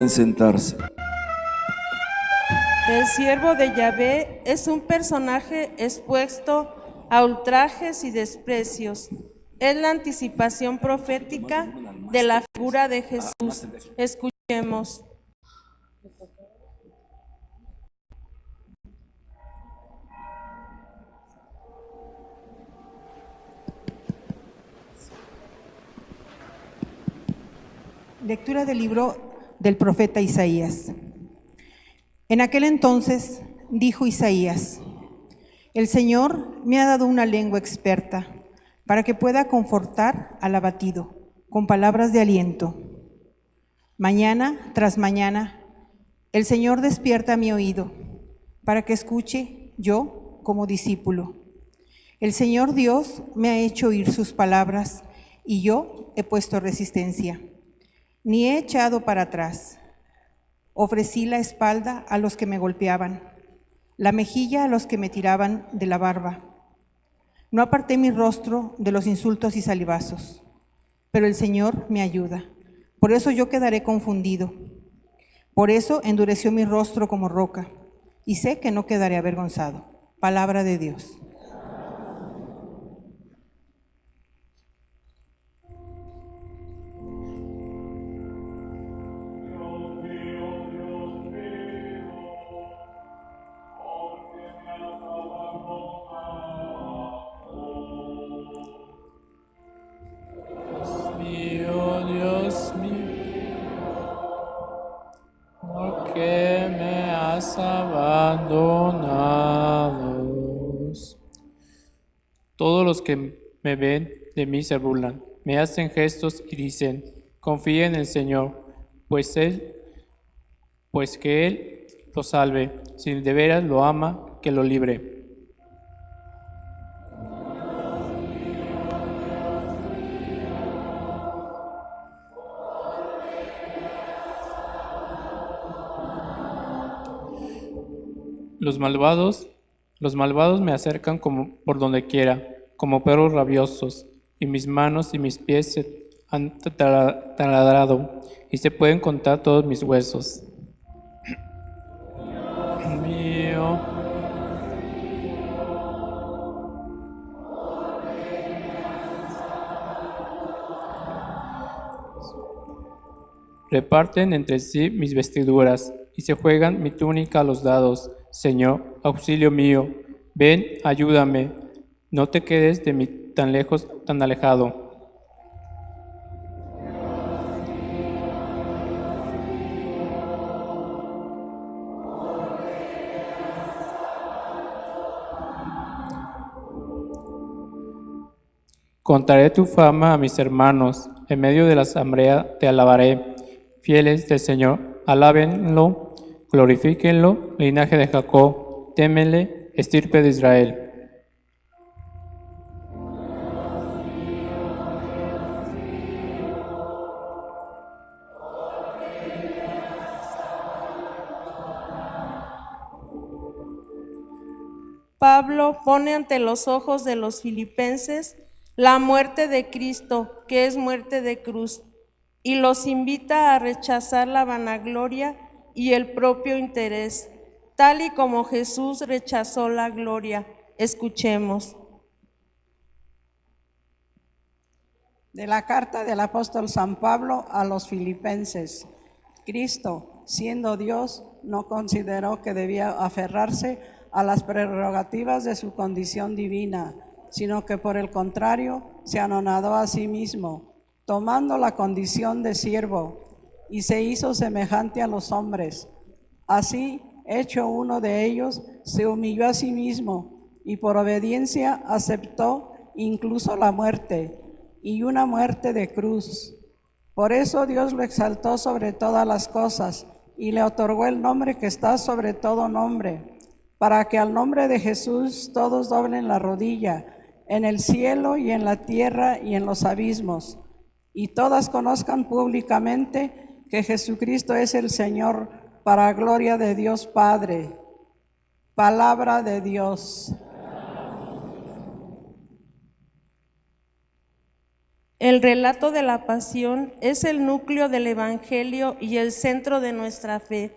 en sentarse. El siervo de Yahvé es un personaje expuesto a ultrajes y desprecios. Es la anticipación profética de la figura de Jesús. Escuchemos. Lectura del libro del profeta Isaías. En aquel entonces dijo Isaías: el Señor me ha dado una lengua experta para que pueda confortar al abatido con palabras de aliento. Mañana tras mañana, el Señor despierta mi oído para que escuche yo como discípulo. El Señor Dios me ha hecho oír sus palabras y yo he puesto resistencia. Ni he echado para atrás. Ofrecí la espalda a los que me golpeaban, la mejilla a los que me tiraban de la barba. No aparté mi rostro de los insultos y salivazos, pero el Señor me ayuda. Por eso yo quedaré confundido. Por eso endureció mi rostro como roca, y sé que no quedaré avergonzado. Palabra de Dios. Dios mío, ¿por qué me has abandonado? Todos los que me ven de mí se burlan, me hacen gestos y dicen: confía en el Señor, pues que Él lo salve, si de veras lo ama, que lo libre. Los malvados me acercan como por donde quiera, como perros rabiosos, y mis manos y mis pies se han taladrado, y se pueden contar todos mis huesos. Mío. Reparten entre sí mis vestiduras, y se juegan mi túnica a los dados. Señor, auxilio mío, ven, ayúdame, no te quedes de mí tan lejos, tan alejado. Contaré tu fama a mis hermanos, en medio de la asamblea te alabaré. Fieles del Señor, alábenlo, glorifíquenlo, linaje de Jacob, témenle, estirpe de Israel. Pablo pone ante los ojos de los filipenses la muerte de Cristo, que es muerte de cruz, y los invita a rechazar la vanagloria y el propio interés, tal y como Jesús rechazó la gloria. Escuchemos. De la carta del apóstol San Pablo a los filipenses. Cristo, siendo Dios, no consideró que debía aferrarse a las prerrogativas de su condición divina, sino que por el contrario se anonadó a sí mismo, tomando la condición de siervo, y se hizo semejante a los hombres. Así, hecho uno de ellos, se humilló a sí mismo, y por obediencia aceptó incluso la muerte, y una muerte de cruz. Por eso Dios lo exaltó sobre todas las cosas, y le otorgó el nombre que está sobre todo nombre, para que al nombre de Jesús todos doblen la rodilla, en el cielo y en la tierra y en los abismos, y todas conozcan públicamente que Jesucristo es el Señor, para gloria de Dios Padre. Palabra de Dios. El relato de la pasión es el núcleo del Evangelio y el centro de nuestra fe.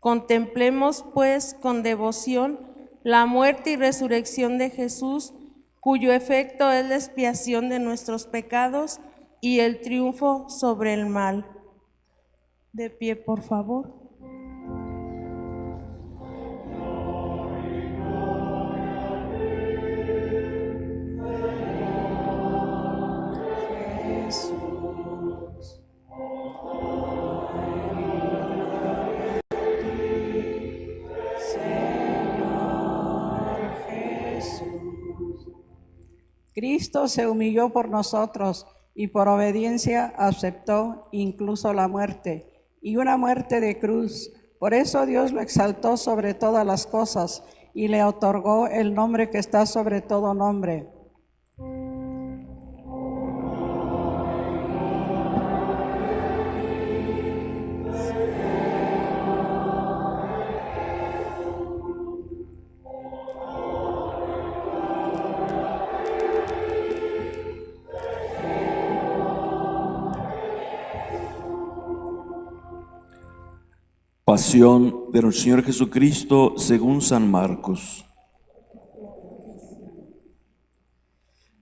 Contemplemos, pues, con devoción la muerte y resurrección de Jesús, cuyo efecto es la expiación de nuestros pecados y el triunfo sobre el mal. De pie, por favor. Cristo se humilló por nosotros y por obediencia aceptó incluso la muerte, y una muerte de cruz. Por eso Dios lo exaltó sobre todas las cosas y le otorgó el nombre que está sobre todo nombre. Pasión de nuestro Señor Jesucristo según San Marcos.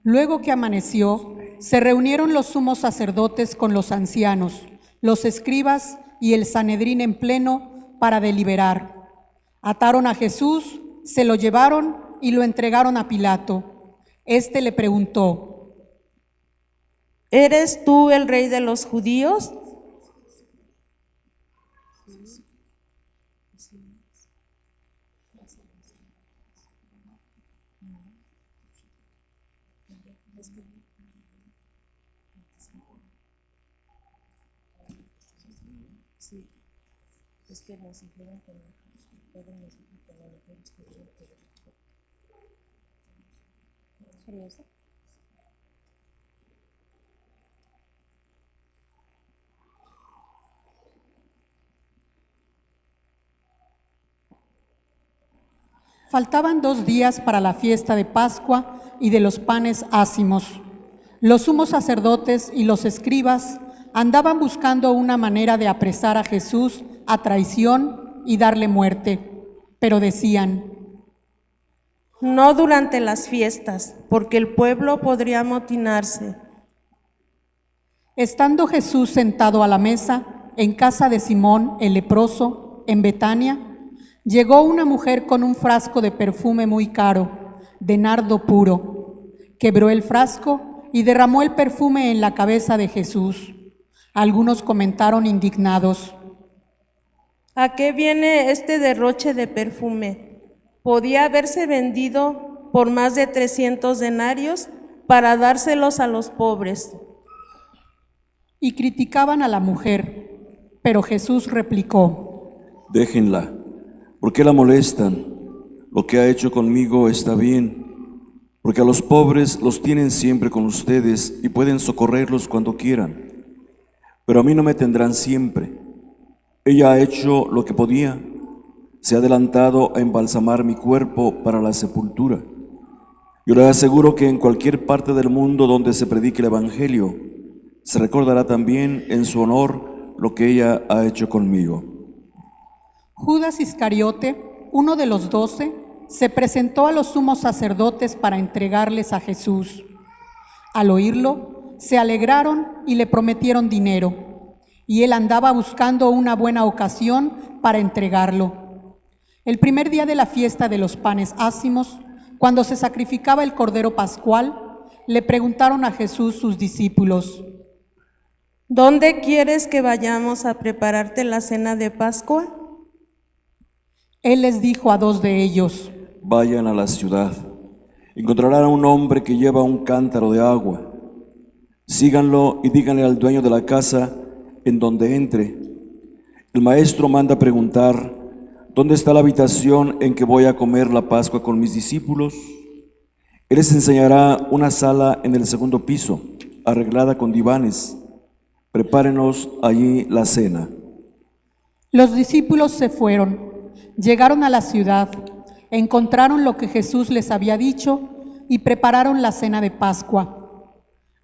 Luego que amaneció, se reunieron los sumos sacerdotes con los ancianos, los escribas y el Sanedrín en pleno para deliberar. Ataron a Jesús, se lo llevaron y lo entregaron a Pilato. Este le preguntó: ¿Eres tú el rey de los judíos? Faltaban 2 días para la fiesta de Pascua y de los panes ácimos. Los sumos sacerdotes y los escribas andaban buscando una manera de apresar a Jesús a traición y darle muerte, pero decían: No durante las fiestas, porque el pueblo podría amotinarse. Estando Jesús sentado a la mesa en casa de Simón el leproso, en Betania, llegó una mujer con un frasco de perfume muy caro, de nardo puro. Quebró el frasco y derramó el perfume en la cabeza de Jesús. Algunos comentaron indignados: ¿A qué viene este derroche de perfume? Podía haberse vendido por más de 300 denarios para dárselos a los pobres. Y criticaban a la mujer, pero Jesús replicó: Déjenla, ¿por qué la molestan? Lo que ha hecho conmigo está bien, porque a los pobres los tienen siempre con ustedes y pueden socorrerlos cuando quieran, pero a mí no me tendrán siempre. Ella ha hecho lo que podía, se ha adelantado a embalsamar mi cuerpo para la sepultura. Yo le aseguro que en cualquier parte del mundo donde se predique el Evangelio, se recordará también en su honor lo que ella ha hecho conmigo. Judas Iscariote, uno de los 12, se presentó a los sumos sacerdotes para entregarles a Jesús. Al oírlo, se alegraron y le prometieron dinero, y él andaba buscando una buena ocasión para entregarlo. El primer día de la fiesta de los panes ácimos, cuando se sacrificaba el cordero pascual, le preguntaron a Jesús sus discípulos: ¿Dónde quieres que vayamos a prepararte la cena de Pascua? Él les dijo a 2 de ellos: Vayan a la ciudad, encontrarán a un hombre que lleva un cántaro de agua. Síganlo y díganle al dueño de la casa en donde entre: el maestro manda preguntar, ¿dónde está la habitación en que voy a comer la Pascua con mis discípulos? Él les enseñará una sala en el segundo piso, arreglada con divanes. Prepárenos allí la cena. Los discípulos se fueron, llegaron a la ciudad, encontraron lo que Jesús les había dicho y prepararon la cena de Pascua.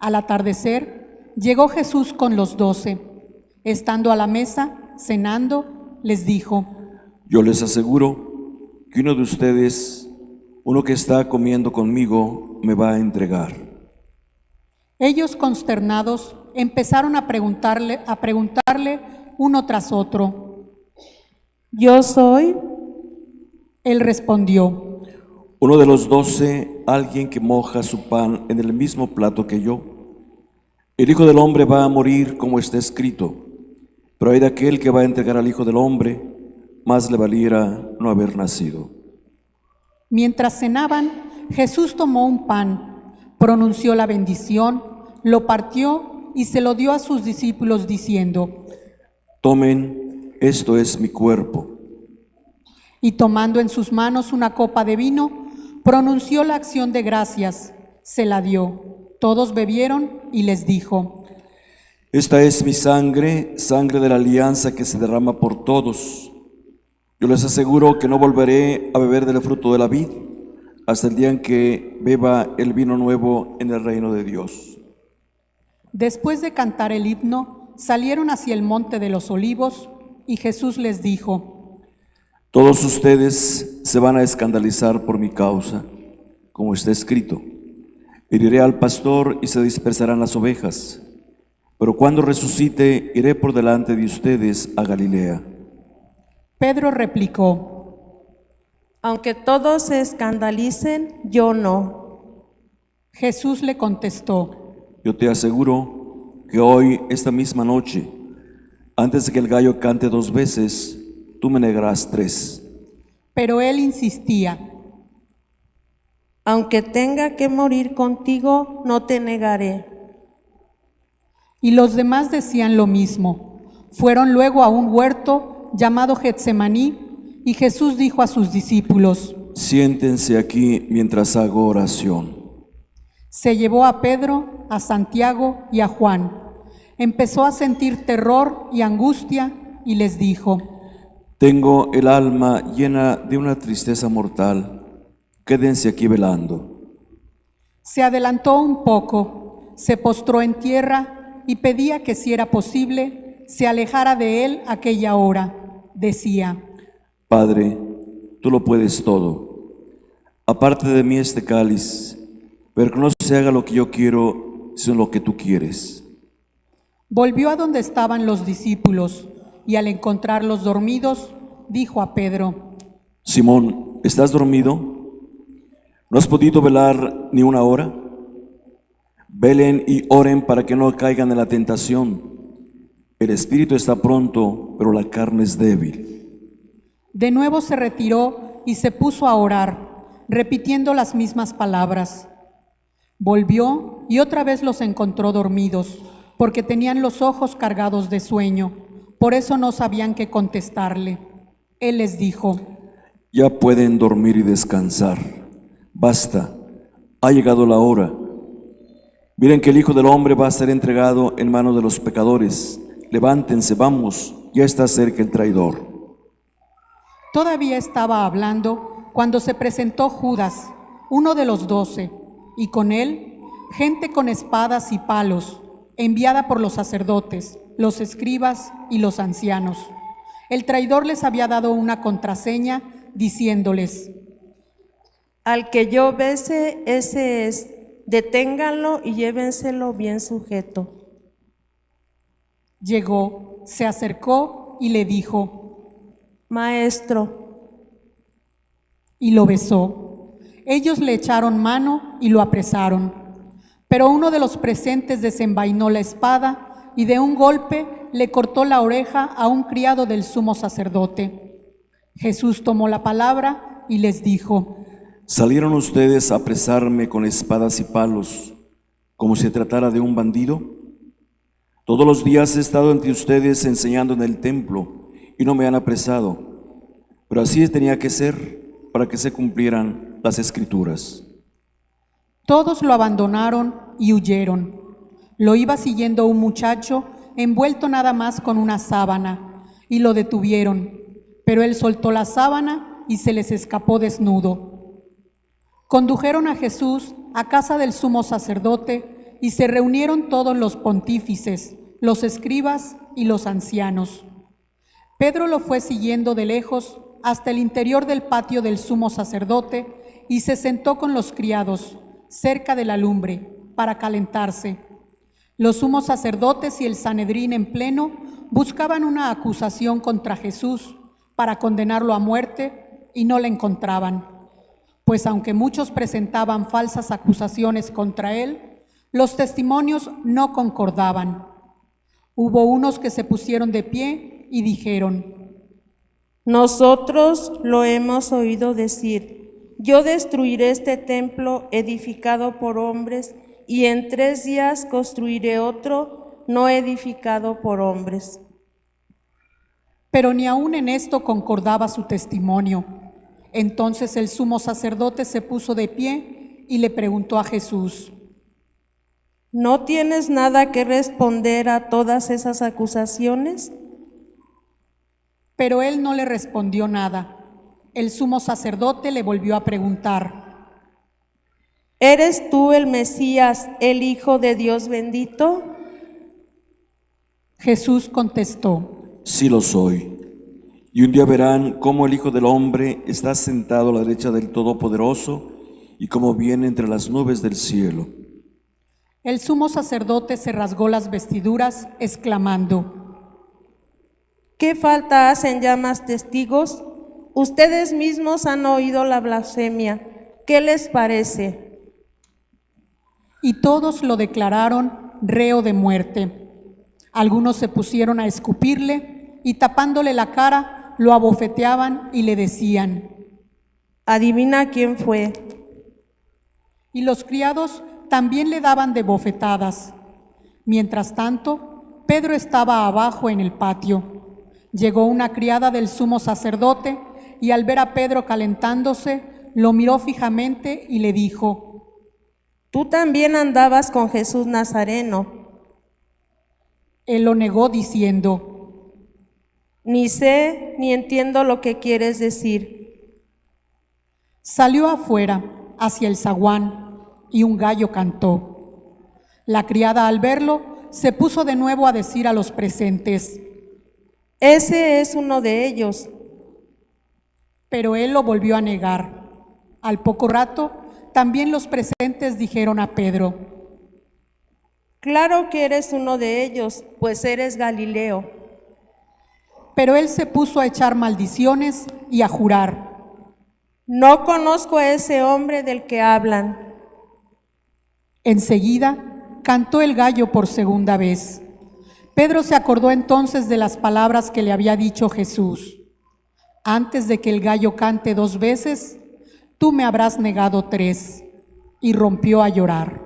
Al atardecer, llegó Jesús con los 12. Estando a la mesa, cenando, les dijo: Yo les aseguro que uno de ustedes, uno que está comiendo conmigo, me va a entregar. Ellos, consternados, empezaron a preguntarle uno tras otro. Yo soy. Él respondió: Uno de los 12, alguien que moja su pan en el mismo plato que yo. El Hijo del Hombre va a morir como está escrito, pero hay de aquel que va a entregar al Hijo del Hombre, más le valiera no haber nacido. Mientras cenaban, Jesús tomó un pan, pronunció la bendición, lo partió y se lo dio a sus discípulos diciendo: Tomen, esto es mi cuerpo. Y tomando en sus manos una copa de vino, pronunció la acción de gracias, se la dio. Todos bebieron y les dijo: Esta es mi sangre, sangre de la alianza que se derrama por todos. Yo les aseguro que no volveré a beber del fruto de la vid hasta el día en que beba el vino nuevo en el reino de Dios. Después de cantar el himno, salieron hacia el monte de los Olivos y Jesús les dijo: Todos ustedes se van a escandalizar por mi causa, como está escrito. Heriré al pastor y se dispersarán las ovejas. Pero cuando resucite, iré por delante de ustedes a Galilea. Pedro replicó: Aunque todos se escandalicen, yo no. Jesús le contestó: Yo te aseguro que hoy, esta misma noche, antes de que el gallo cante 2 veces, tú me negarás 3. Pero él insistía: Aunque tenga que morir contigo, no te negaré. Y los demás decían lo mismo. Fueron luego a un huerto llamado Getsemaní, y Jesús dijo a sus discípulos: Siéntense aquí mientras hago oración. Se llevó a Pedro, a Santiago y a Juan. Empezó a sentir terror y angustia y les dijo: Tengo el alma llena de una tristeza mortal. Quédense aquí velando. Se adelantó un poco, se postró en tierra y pedía que, si era posible, se alejara de él aquella hora. Decía: Padre, tú lo puedes todo. Aparte de mí este cáliz, pero que no se haga lo que yo quiero, sino lo que tú quieres. Volvió a donde estaban los discípulos y, al encontrarlos dormidos, dijo a Pedro: Simón, ¿estás dormido? ¿No has podido velar ni una hora? Velen y oren para que no caigan en la tentación. El espíritu está pronto, pero la carne es débil. De nuevo se retiró y se puso a orar, repitiendo las mismas palabras. Volvió y otra vez los encontró dormidos, porque tenían los ojos cargados de sueño. Por eso no sabían qué contestarle. Él les dijo: Ya pueden dormir y descansar. Basta, ha llegado la hora. Miren que el Hijo del Hombre va a ser entregado en manos de los pecadores. Levántense, vamos, ya está cerca el traidor. Todavía estaba hablando cuando se presentó Judas, uno de los 12, y con él gente con espadas y palos, enviada por los sacerdotes, los escribas y los ancianos. El traidor les había dado una contraseña diciéndoles: Al que yo bese, ese es. Deténganlo y llévenselo bien sujeto. Llegó, se acercó y le dijo: Maestro. Y lo besó. Ellos le echaron mano y lo apresaron. Pero uno de los presentes desenvainó la espada y de un golpe le cortó la oreja a un criado del sumo sacerdote. Jesús tomó la palabra y les dijo: ¿Salieron ustedes a apresarme con espadas y palos, como si tratara de un bandido? Todos los días he estado entre ustedes enseñando en el templo y no me han apresado, pero así tenía que ser para que se cumplieran las Escrituras. Todos lo abandonaron y huyeron. Lo iba siguiendo un muchacho envuelto nada más con una sábana, y lo detuvieron, pero él soltó la sábana y se les escapó desnudo. Condujeron a Jesús a casa del sumo sacerdote y se reunieron todos los pontífices, los escribas y los ancianos. Pedro lo fue siguiendo de lejos hasta el interior del patio del sumo sacerdote y se sentó con los criados, cerca de la lumbre, para calentarse. Los sumos sacerdotes y el Sanedrín en pleno buscaban una acusación contra Jesús para condenarlo a muerte y no la encontraban, pues aunque muchos presentaban falsas acusaciones contra él, los testimonios no concordaban. Hubo unos que se pusieron de pie y dijeron: Nosotros lo hemos oído decir, yo destruiré este templo edificado por hombres y en 3 días construiré otro no edificado por hombres. Pero ni aun en esto concordaba su testimonio. Entonces el sumo sacerdote se puso de pie y le preguntó a Jesús: ¿No tienes nada que responder a todas esas acusaciones? Pero él no le respondió nada. El sumo sacerdote le volvió a preguntar: ¿Eres tú el Mesías, el Hijo de Dios bendito? Jesús contestó: Sí lo soy. Y un día verán cómo el Hijo del Hombre está sentado a la derecha del Todopoderoso y cómo viene entre las nubes del cielo. El sumo sacerdote se rasgó las vestiduras, exclamando: ¿Qué falta hacen ya más testigos? Ustedes mismos han oído la blasfemia. ¿Qué les parece? Y todos lo declararon reo de muerte. Algunos se pusieron a escupirle y tapándole la cara, lo abofeteaban y le decían: Adivina quién fue. Y los criados también le daban de bofetadas. Mientras tanto, Pedro estaba abajo en el patio. Llegó una criada del sumo sacerdote y al ver a Pedro calentándose, lo miró fijamente y le dijo: Tú también andabas con Jesús Nazareno. Él lo negó diciendo: Ni sé ni entiendo lo que quieres decir. Salió afuera, hacia el zaguán, y un gallo cantó. La criada, al verlo, se puso de nuevo a decir a los presentes: Ese es uno de ellos. Pero él lo volvió a negar. Al poco rato, también los presentes dijeron a Pedro: Claro que eres uno de ellos, pues eres Galileo. Pero él se puso a echar maldiciones y a jurar: No conozco a ese hombre del que hablan. Enseguida cantó el gallo por segunda vez. Pedro se acordó entonces de las palabras que le había dicho Jesús: Antes de que el gallo cante 2 veces, tú me habrás negado 3. Y rompió a llorar.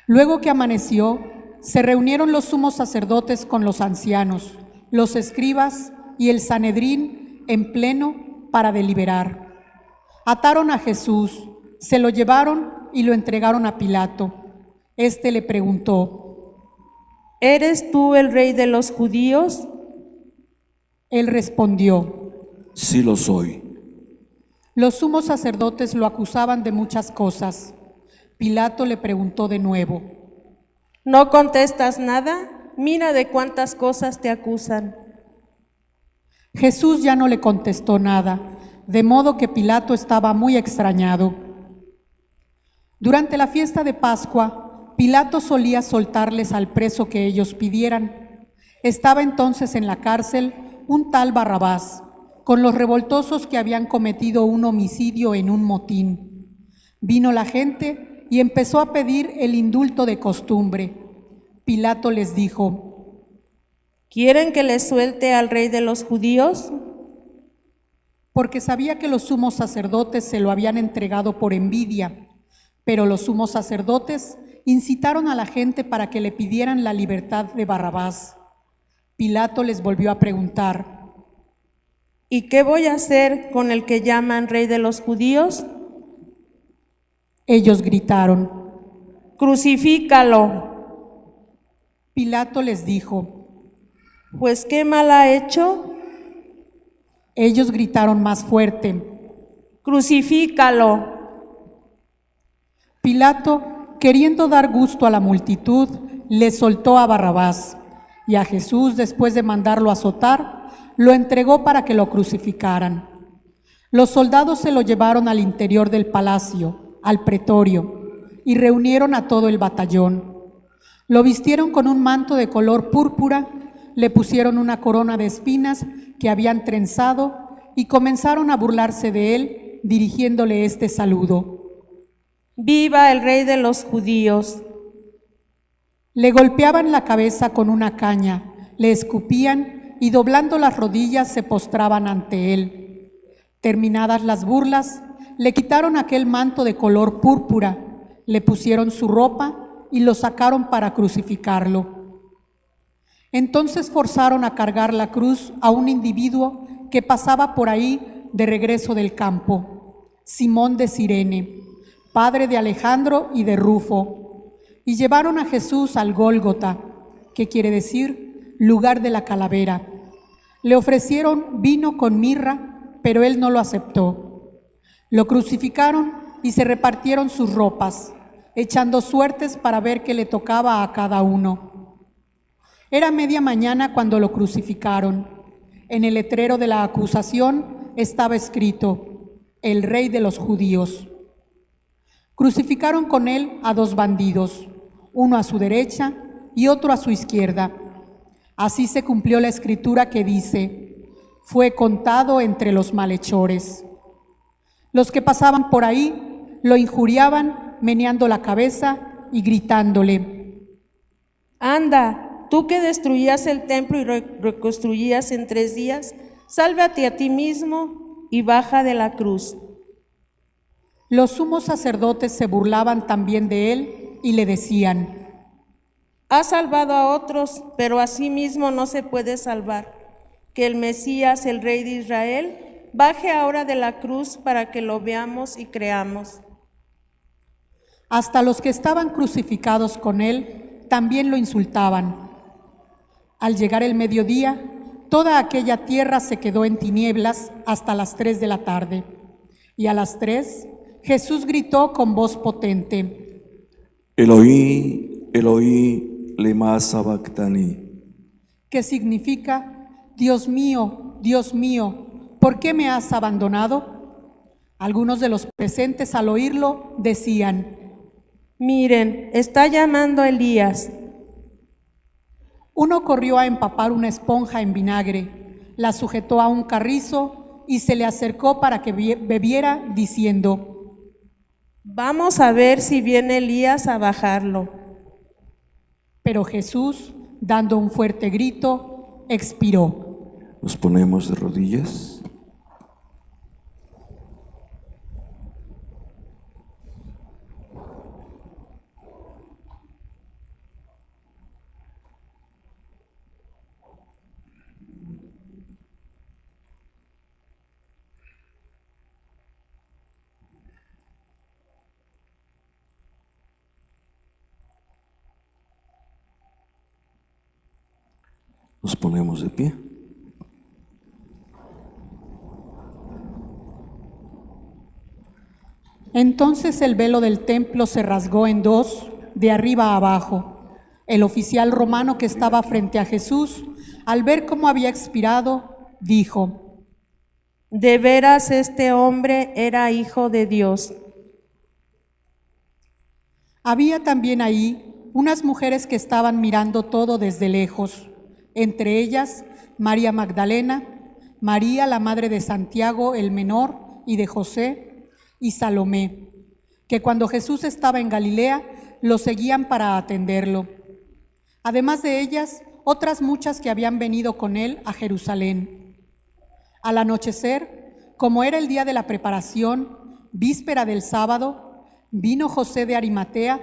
Luego que amaneció, se reunieron los sumos sacerdotes con los ancianos, los escribas y el Sanedrín en pleno para deliberar. Ataron a Jesús, se lo llevaron y lo entregaron a Pilato. Este le preguntó: ¿Eres tú el rey de los judíos? Él respondió: Sí lo soy. Los sumos sacerdotes lo acusaban de muchas cosas. Pilato le preguntó de nuevo: ¿No contestas nada? Mira de cuántas cosas te acusan. Jesús ya no le contestó nada, de modo que Pilato estaba muy extrañado. Durante la fiesta de Pascua, Pilato solía soltarles al preso que ellos pidieran. Estaba entonces en la cárcel un tal Barrabás, con los revoltosos que habían cometido un homicidio en un motín. Vino la gente y empezó a pedir el indulto de costumbre. Pilato les dijo: ¿Quieren que les suelte al rey de los judíos? Porque sabía que los sumos sacerdotes se lo habían entregado por envidia. Pero los sumos sacerdotes incitaron a la gente para que le pidieran la libertad de Barrabás. Pilato les volvió a preguntar: ¿Y qué voy a hacer con el que llaman rey de los judíos? Ellos gritaron: Crucifícalo. Pilato les dijo: Pues ¿qué mal ha hecho? Ellos gritaron más fuerte: Crucifícalo. Pilato queriendo dar gusto a la multitud, le soltó a Barrabás, y a Jesús, después de mandarlo azotar, lo entregó para que lo crucificaran. Los soldados se lo llevaron al interior del palacio, al pretorio, y reunieron a todo el batallón. Lo vistieron con un manto de color púrpura, le pusieron una corona de espinas que habían trenzado y comenzaron a burlarse de él, dirigiéndole este saludo: ¡Viva el Rey de los judíos! Le golpeaban la cabeza con una caña, le escupían y doblando las rodillas se postraban ante él. Terminadas las burlas, le quitaron aquel manto de color púrpura, le pusieron su ropa y lo sacaron para crucificarlo. Entonces forzaron a cargar la cruz a un individuo que pasaba por ahí de regreso del campo, Simón de Cirene, padre de Alejandro y de Rufo, y llevaron a Jesús al Gólgota, que quiere decir lugar de la calavera. Le ofrecieron vino con mirra, pero él no lo aceptó. Lo crucificaron y se repartieron sus ropas, echando suertes para ver qué le tocaba a cada uno. Era media mañana cuando lo crucificaron. En el letrero de la acusación estaba escrito: el Rey de los Judíos. Crucificaron con él a dos bandidos, uno a su derecha y otro a su izquierda. Así se cumplió la escritura que dice: fue contado entre los malhechores. Los que pasaban por ahí lo injuriaban, meneando la cabeza y gritándole: Anda, tú que destruías el templo y reconstruías en 3 días, sálvate a ti mismo y baja de la cruz. Los sumos sacerdotes se burlaban también de él y le decían: has salvado a otros, pero a sí mismo no se puede salvar. Que el Mesías, el Rey de Israel, baje ahora de la cruz para que lo veamos y creamos. Hasta los que estaban crucificados con él también lo insultaban. Al llegar el mediodía, toda aquella tierra se quedó en tinieblas hasta las 3 de la tarde. Y a las 3, Jesús gritó con voz potente: Eloí, Eloí, lema sabactani, que significa: Dios mío, ¿por qué me has abandonado? Algunos de los presentes al oírlo decían: miren, está llamando a Elías. Uno corrió a empapar una esponja en vinagre, la sujetó a un carrizo y se le acercó para que bebiera, diciendo: vamos a ver si viene Elías a bajarlo. Pero Jesús, dando un fuerte grito, expiró. Nos ponemos de rodillas. Nos ponemos de pie. Entonces el velo del templo se rasgó en 2, de arriba a abajo. El oficial romano que estaba frente a Jesús, al ver cómo había expirado, dijo: de veras este hombre era hijo de Dios. Había también ahí unas mujeres que estaban mirando todo desde lejos, entre ellas María Magdalena, María la madre de Santiago el menor y de José, y Salomé, que cuando Jesús estaba en Galilea lo seguían para atenderlo. Además de ellas, otras muchas que habían venido con él a Jerusalén. Al anochecer, como era el día de la preparación, víspera del sábado, vino José de Arimatea,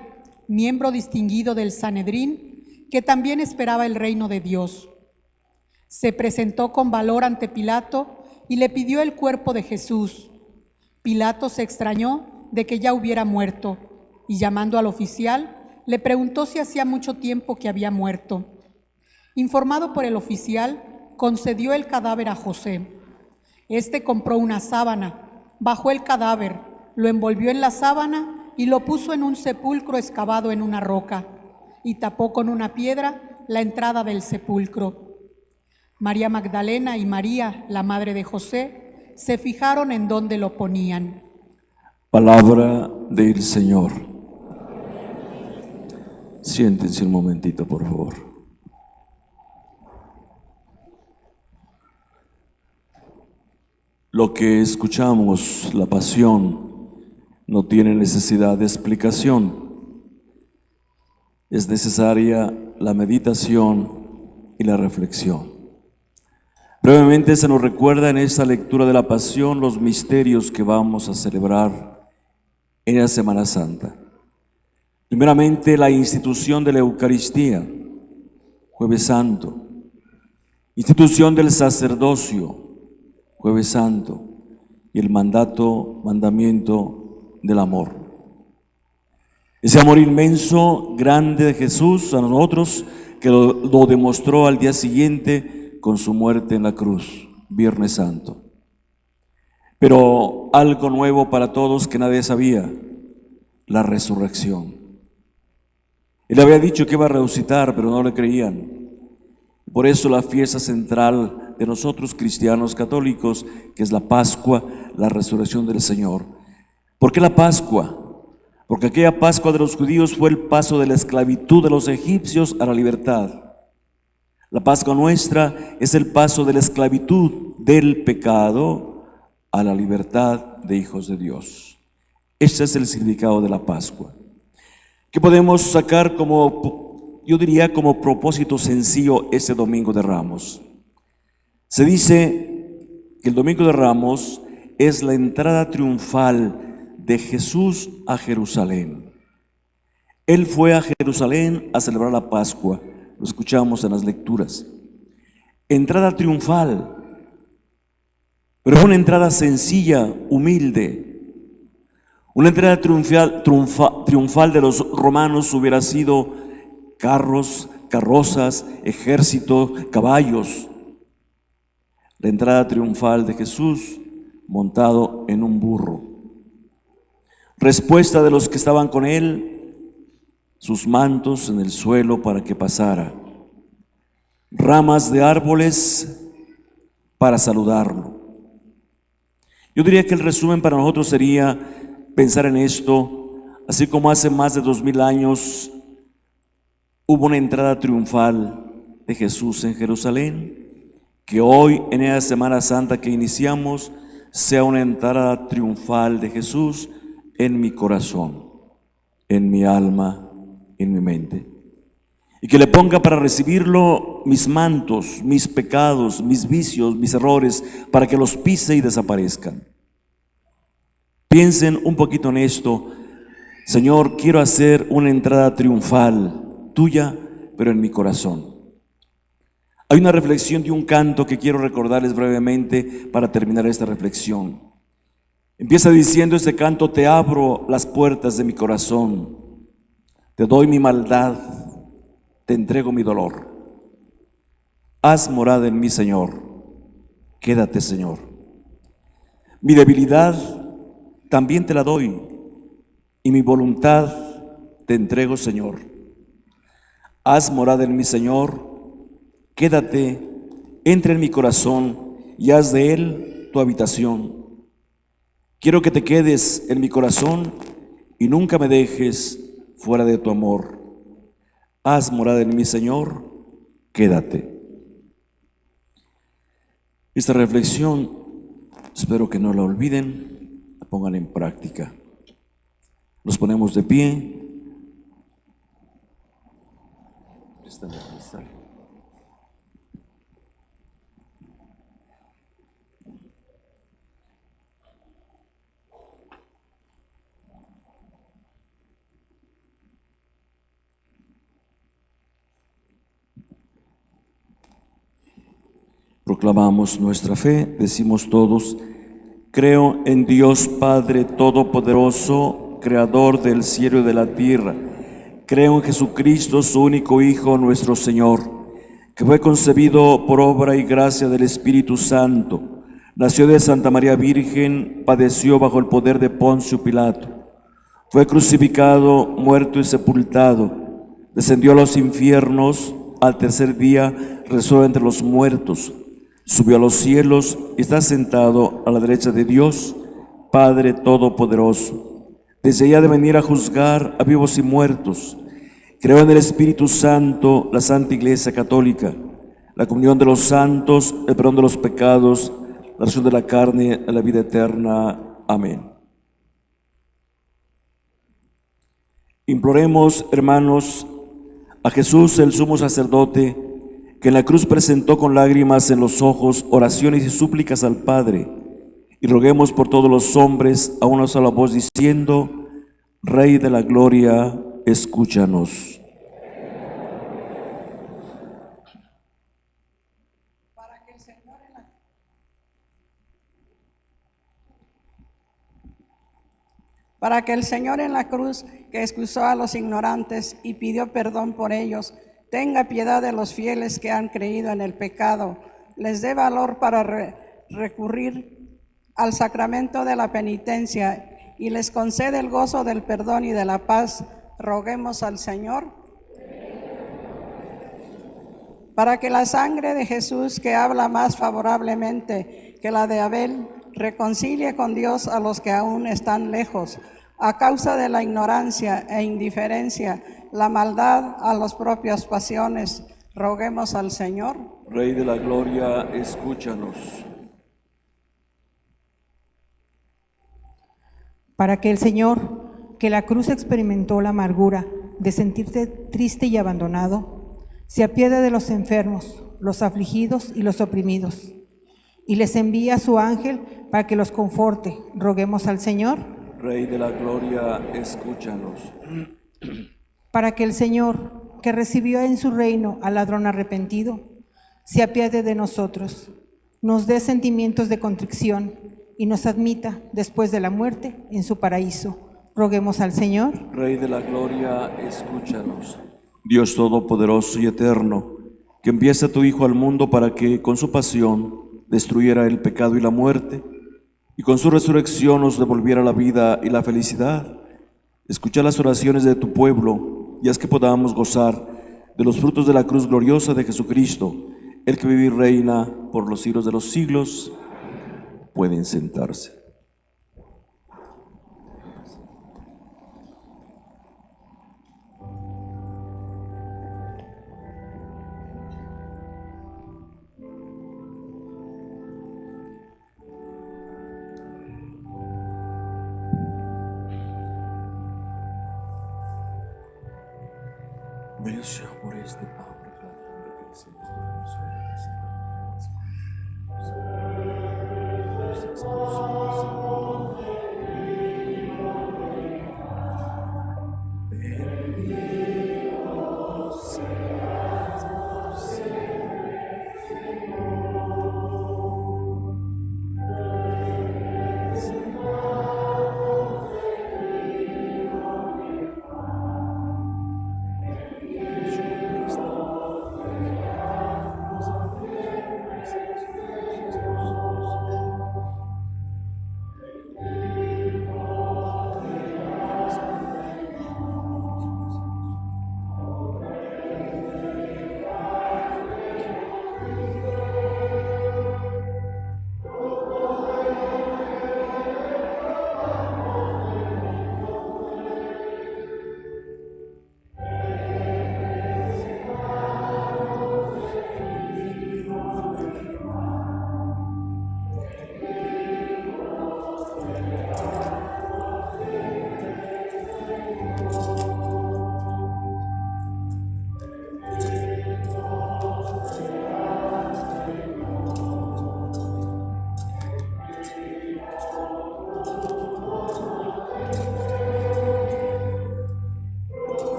miembro distinguido del Sanedrín, que también esperaba el reino de Dios. Se presentó con valor ante Pilato y le pidió el cuerpo de Jesús. Pilato se extrañó de que ya hubiera muerto y, llamando al oficial, le preguntó si hacía mucho tiempo que había muerto. Informado por el oficial, concedió el cadáver a José. Este compró una sábana, bajó el cadáver, lo envolvió en la sábana y lo puso en un sepulcro excavado en una roca, y tapó con una piedra la entrada del sepulcro. María Magdalena y María, la madre de José, se fijaron en dónde lo ponían. Palabra del Señor. Siéntense un momentito, por favor. Lo que escuchamos, la pasión, no tiene necesidad de explicación. Es necesaria la meditación y la reflexión. Brevemente se nos recuerda en esta lectura de la pasión los misterios que vamos a celebrar en la Semana Santa. Primeramente, la institución de la Eucaristía, Jueves Santo. Institución del sacerdocio, Jueves Santo. Y el mandamiento del amor. Ese amor inmenso, grande de Jesús a nosotros, que lo demostró al día siguiente con su muerte en la cruz, Viernes Santo. Pero algo nuevo para todos que nadie sabía, la resurrección. Él había dicho que iba a resucitar, pero no le creían. Por eso la fiesta central de nosotros cristianos católicos, que es la Pascua, la resurrección del Señor. ¿Por qué la Pascua? Porque aquella Pascua de los judíos fue el paso de la esclavitud de los egipcios a la libertad. La Pascua nuestra es el paso de la esclavitud del pecado a la libertad de hijos de Dios. Este es el significado de la Pascua. ¿Qué podemos sacar como, yo diría, como propósito sencillo este Domingo de Ramos? Se dice que el Domingo de Ramos es la entrada triunfal de Jesús a Jerusalén. Él fue a Jerusalén a celebrar la Pascua. Lo escuchamos en las lecturas. Entrada triunfal, pero es una entrada sencilla, humilde. Una entrada triunfal de los romanos hubiera sido carros, carrozas, ejército, caballos. La entrada triunfal de Jesús montado en un burro. Respuesta de los que estaban con él: sus mantos en el suelo para que pasara, ramas de árboles para saludarlo. Yo diría que el resumen para nosotros sería pensar en esto, así como hace más de 2000 años hubo una entrada triunfal de Jesús en Jerusalén, que hoy en esta Semana Santa que iniciamos sea una entrada triunfal de Jesús en mi corazón, en mi alma, en mi mente, y que le ponga para recibirlo mis mantos, mis pecados, mis vicios, mis errores, para que los pise y desaparezcan. Piensen un poquito en esto. Señor, quiero hacer una entrada triunfal tuya, pero en mi corazón. Hay una reflexión de un canto que quiero recordarles brevemente para terminar esta reflexión. Empieza diciendo este canto: te abro las puertas de mi corazón, te doy mi maldad, te entrego mi dolor. Haz morada en mí, Señor, quédate, Señor. Mi debilidad también te la doy, y mi voluntad te entrego, Señor. Haz morada en mí, Señor, quédate, entra en mi corazón y haz de él tu habitación. Quiero que te quedes en mi corazón y nunca me dejes fuera de tu amor. Haz morada en mí, Señor, quédate. Esta reflexión espero que no la olviden, la pongan en práctica. Nos ponemos de pie. Proclamamos nuestra fe, decimos todos: creo en Dios Padre Todopoderoso, Creador del cielo y de la tierra. Creo en Jesucristo, su único Hijo, nuestro Señor, que fue concebido por obra y gracia del Espíritu Santo. Nació de Santa María Virgen, padeció bajo el poder de Poncio Pilato. Fue crucificado, muerto y sepultado. Descendió a los infiernos. Al tercer día resucitó entre los muertos. Subió a los cielos y está sentado a la derecha de Dios, Padre Todopoderoso. Desde allá de venir a juzgar a vivos y muertos. Creo en el Espíritu Santo, la Santa Iglesia Católica, la comunión de los santos, el perdón de los pecados, la resurrección de la carne, la vida eterna. Amén. Imploremos, hermanos, a Jesús, el sumo sacerdote, que en la cruz presentó con lágrimas en los ojos oraciones y súplicas al Padre, y roguemos por todos los hombres a una sola voz diciendo: Rey de la gloria, escúchanos. Para que el Señor en la cruz, que excusó a los ignorantes y pidió perdón por ellos, tenga piedad de los fieles que han creído en el pecado, les dé valor para recurrir al sacramento de la penitencia y les concede el gozo del perdón y de la paz. Roguemos al Señor. Para que la sangre de Jesús, que habla más favorablemente que la de Abel, reconcilie con Dios a los que aún están lejos, a causa de la ignorancia e indiferencia, la maldad, a las propias pasiones. Roguemos al Señor. Rey de la gloria, escúchanos. Para que el Señor, que la cruz experimentó la amargura de sentirse triste y abandonado, se apiade de los enfermos, los afligidos y los oprimidos, y les envía a su ángel para que los conforte. Roguemos al Señor. Rey de la gloria, escúchanos. Para que el Señor, que recibió en su reino al ladrón arrepentido, se apiade de nosotros, nos dé sentimientos de contrición y nos admita, después de la muerte, en su paraíso. Roguemos al Señor. Rey de la gloria, escúchanos. Dios todopoderoso y eterno, que enviaste a tu Hijo al mundo para que, con su pasión, destruyera el pecado y la muerte, y con su resurrección nos devolviera la vida y la felicidad. Escucha las oraciones de tu pueblo y haz que podamos gozar de los frutos de la cruz gloriosa de Jesucristo, el que vive y reina por los siglos de los siglos. Pueden sentarse. Gracias por este pan.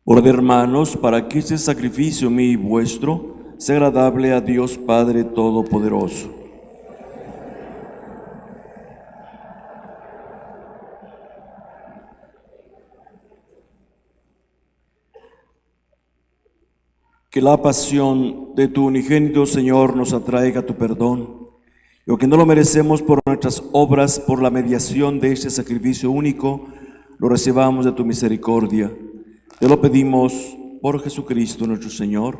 Orad, hermanos, para que este sacrificio mío y vuestro sea agradable a Dios Padre Todopoderoso. Que la pasión de tu unigénito Señor nos atraiga a tu perdón, y aunque no lo merecemos por nuestras obras, por la mediación de este sacrificio único, lo recibamos de tu misericordia. Te lo pedimos por Jesucristo nuestro Señor.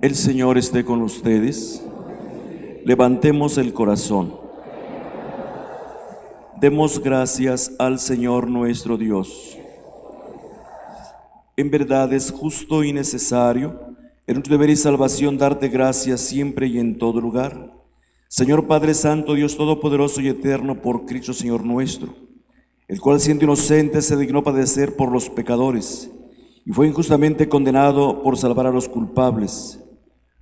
El Señor esté con ustedes. Levantemos el corazón. Demos gracias al Señor nuestro Dios. En verdad es justo y necesario, en nuestro deber y salvación, darte gracias siempre y en todo lugar. Señor Padre Santo, Dios Todopoderoso y Eterno, por Cristo Señor nuestro, el cual siendo inocente se dignó padecer por los pecadores, y fue injustamente condenado por salvar a los culpables.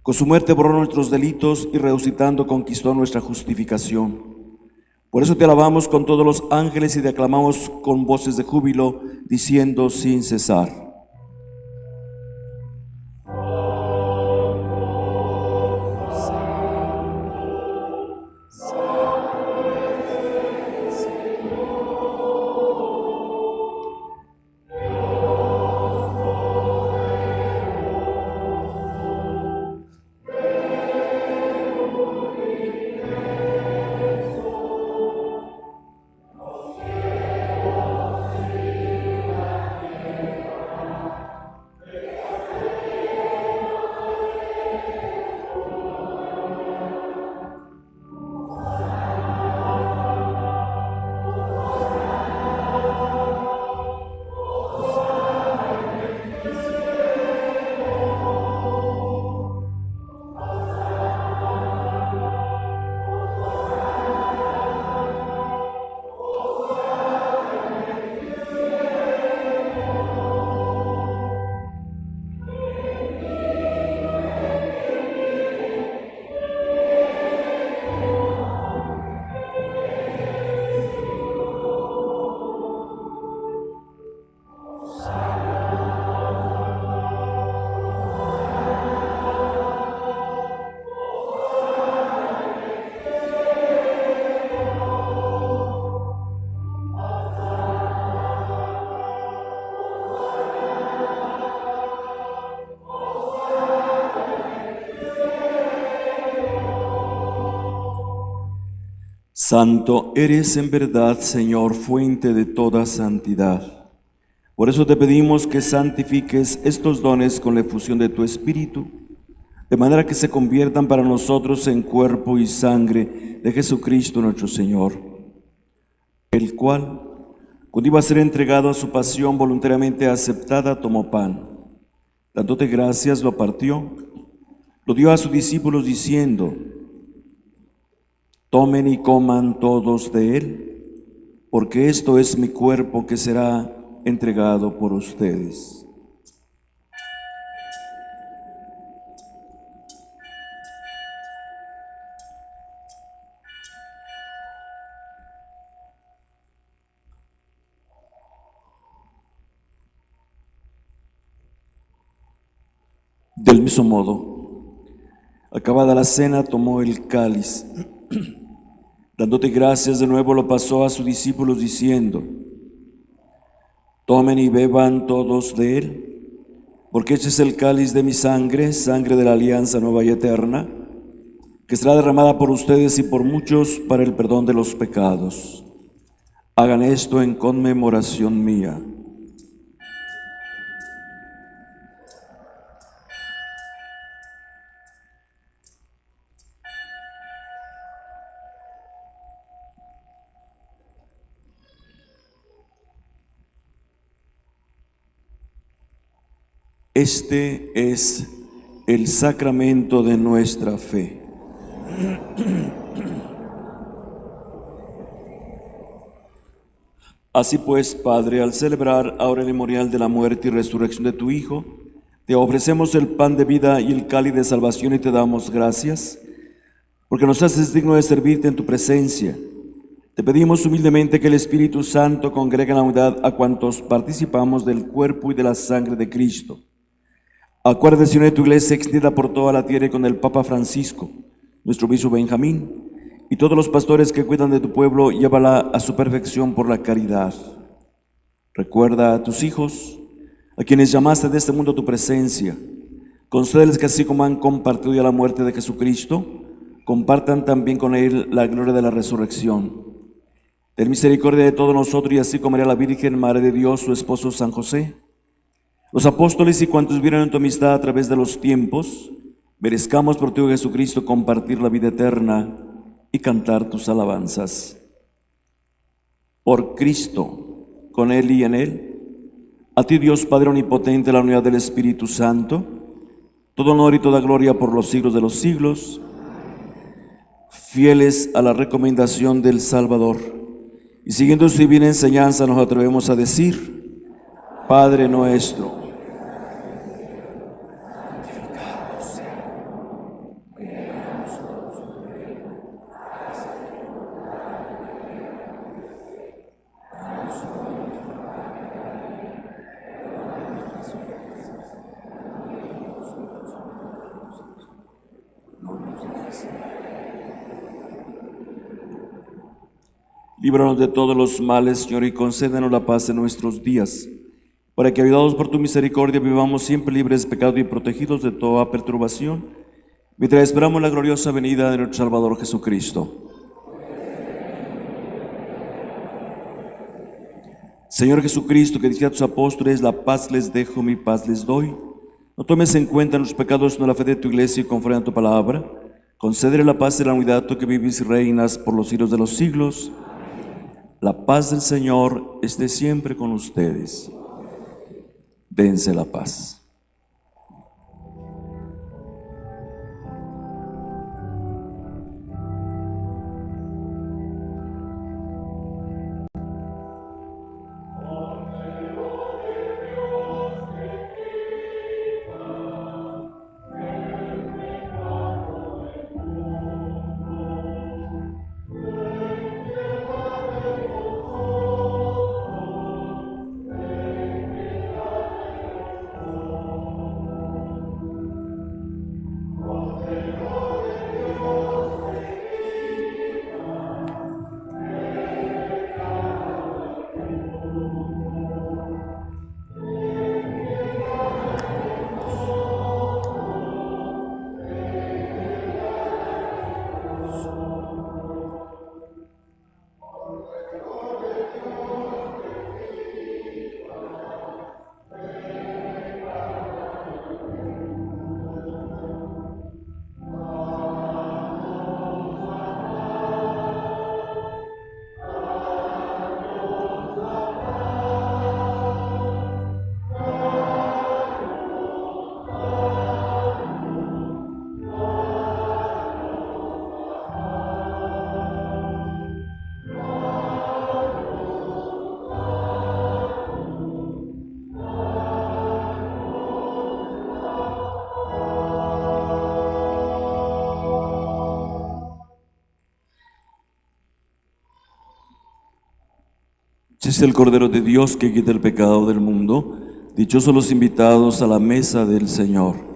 Con su muerte borró nuestros delitos y resucitando conquistó nuestra justificación. Por eso te alabamos con todos los ángeles y te aclamamos con voces de júbilo, diciendo sin cesar: Santo eres en verdad, Señor, fuente de toda santidad. Por eso te pedimos que santifiques estos dones con la efusión de tu Espíritu, de manera que se conviertan para nosotros en cuerpo y sangre de Jesucristo nuestro Señor, el cual, cuando iba a ser entregado a su pasión voluntariamente aceptada, tomó pan. Dándote gracias, lo partió, lo dio a sus discípulos diciendo: tomen y coman todos de él, porque esto es mi cuerpo que será entregado por ustedes. Del mismo modo, acabada la cena, tomó el cáliz. Dándote gracias de nuevo, lo pasó a sus discípulos diciendo: tomen y beban todos de él, porque este es el cáliz de mi sangre, sangre de la alianza nueva y eterna, que será derramada por ustedes y por muchos para el perdón de los pecados. Hagan esto en conmemoración mía. Este es el sacramento de nuestra fe. Así pues, Padre, al celebrar ahora el memorial de la muerte y resurrección de tu Hijo, te ofrecemos el pan de vida y el cáliz de salvación y te damos gracias, porque nos haces digno de servirte en tu presencia, Te pedimos humildemente que el Espíritu Santo congregue en la unidad a cuantos participamos del cuerpo y de la sangre de Cristo. Acuérdate, Señor, de tu iglesia extendida por toda la tierra y con el Papa Francisco, nuestro obispo Benjamín, y todos los pastores que cuidan de tu pueblo, llévala a su perfección por la caridad. Recuerda a tus hijos, a quienes llamaste de este mundo a tu presencia. Concédeles que así como han compartido ya la muerte de Jesucristo, compartan también con él la gloria de la resurrección. Ten misericordia de todos nosotros y así como María la Virgen, Madre de Dios, su esposo San José, los apóstoles y cuantos vieron en tu amistad a través de los tiempos, merezcamos por ti, Jesucristo, compartir la vida eterna y cantar tus alabanzas. Por Cristo, con Él y en Él, a ti Dios Padre Omnipotente, la unidad del Espíritu Santo, todo honor y toda gloria por los siglos de los siglos. Fieles a la recomendación del Salvador y siguiendo su divina enseñanza, nos atrevemos a decir: Padre nuestro, líbranos de todos los males, Señor, y concédenos la paz en nuestros días, para que, ayudados por tu misericordia, vivamos siempre libres de pecado y protegidos de toda perturbación, mientras esperamos la gloriosa venida de nuestro Salvador Jesucristo. Señor Jesucristo, que dijiste a tus apóstoles: la paz les dejo, mi paz les doy. No tomes en cuenta los pecados, sino la fe de tu iglesia, y conforme a tu palabra, concédele la paz y la unidad, tú que vives y reinas por los siglos de los siglos. La paz del Señor esté siempre con ustedes. Dense la paz. Este es el Cordero de Dios que quita el pecado del mundo. Dichosos los invitados a la mesa del Señor.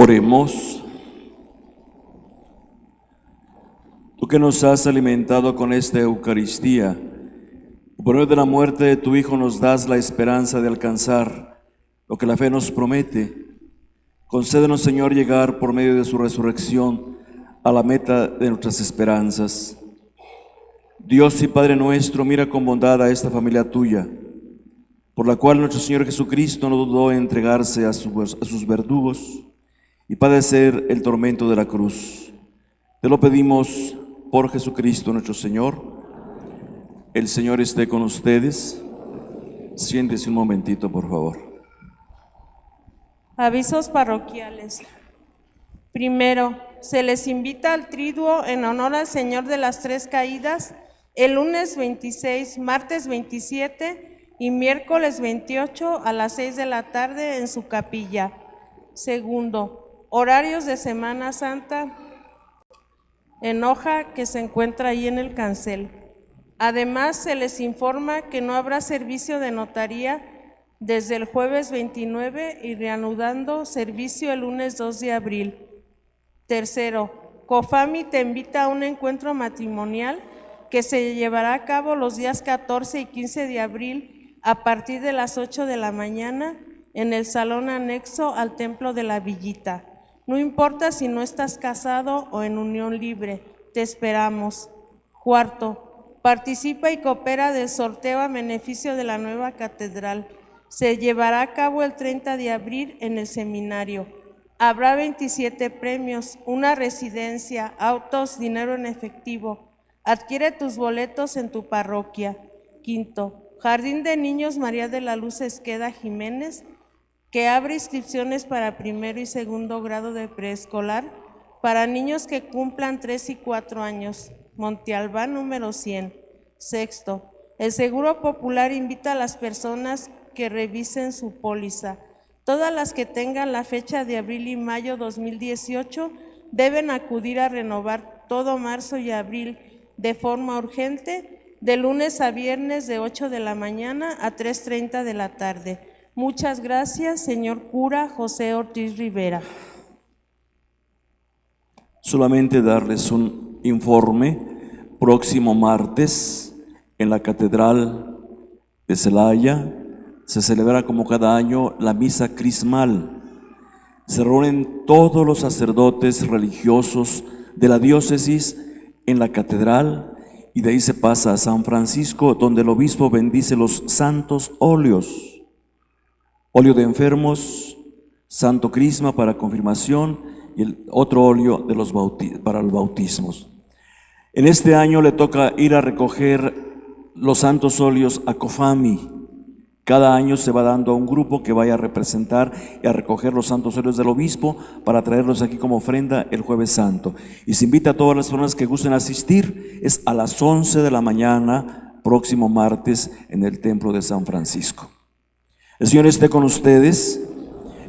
Oremos. Tú que nos has alimentado con esta Eucaristía, por medio de la muerte de tu Hijo nos das la esperanza de alcanzar lo que la fe nos promete. Concédenos, Señor, llegar por medio de su resurrección a la meta de nuestras esperanzas. Dios y Padre nuestro, mira con bondad a esta familia tuya, por la cual nuestro Señor Jesucristo no dudó en entregarse a sus verdugos y padecer el tormento de la cruz. Te lo pedimos por Jesucristo nuestro Señor. El Señor esté con ustedes. Siéntese un momentito, por favor. Avisos parroquiales. Primero, se les invita al triduo en honor al Señor de las Tres Caídas el lunes 26, martes 27 y miércoles 28 a las 6 de la tarde en su capilla. Segundo, horarios de Semana Santa en hoja que se encuentra ahí en el cancel. Además, se les informa que no habrá servicio de notaría desde el jueves 29 y reanudando servicio el lunes 2 de abril. Tercero, COFAMI te invita a un encuentro matrimonial que se llevará a cabo los días 14 y 15 de abril a partir de las 8 de la mañana en el salón anexo al Templo de la Villita. No importa si no estás casado o en unión libre, te esperamos. Cuarto, participa y coopera del sorteo a beneficio de la nueva catedral. Se llevará a cabo el 30 de abril en el seminario. Habrá 27 premios, una residencia, autos, dinero en efectivo. Adquiere tus boletos en tu parroquia. Quinto, Jardín de Niños María de la Luz Esqueda Jiménez, que abre inscripciones para primero y segundo grado de preescolar para niños que cumplan 3 y 4 años. Monte Albán número 100. Sexto, el Seguro Popular invita a las personas que revisen su póliza. Todas las que tengan la fecha de abril y mayo 2018 deben acudir a renovar todo marzo y abril de forma urgente, de lunes a viernes de 8 de la mañana a 3:30 de la tarde. Muchas gracias, señor cura José Ortiz Rivera. Solamente darles un informe. Próximo martes en la Catedral de Celaya se celebra como cada año la misa crismal. Se reúnen todos los sacerdotes religiosos de la diócesis en la catedral y de ahí se pasa a San Francisco, donde el obispo bendice los santos óleos. Óleo de enfermos, santo crisma para confirmación y el otro óleo de para los bautismos. En este año le toca ir a recoger los santos óleos a COFAMI. Cada año se va dando a un grupo que vaya a representar y a recoger los santos óleos del obispo para traerlos aquí como ofrenda el Jueves Santo. Y se invita a todas las personas que gusten asistir. Es a las 11 de la mañana, próximo martes, en el Templo de San Francisco. El Señor esté con ustedes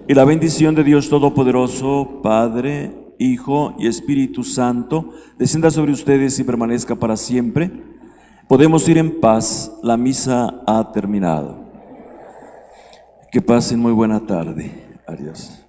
y la bendición de Dios Todopoderoso, Padre, Hijo y Espíritu Santo, descienda sobre ustedes y permanezca para siempre. Podemos ir en paz, la misa ha terminado. Que pasen muy buena tarde. Adiós.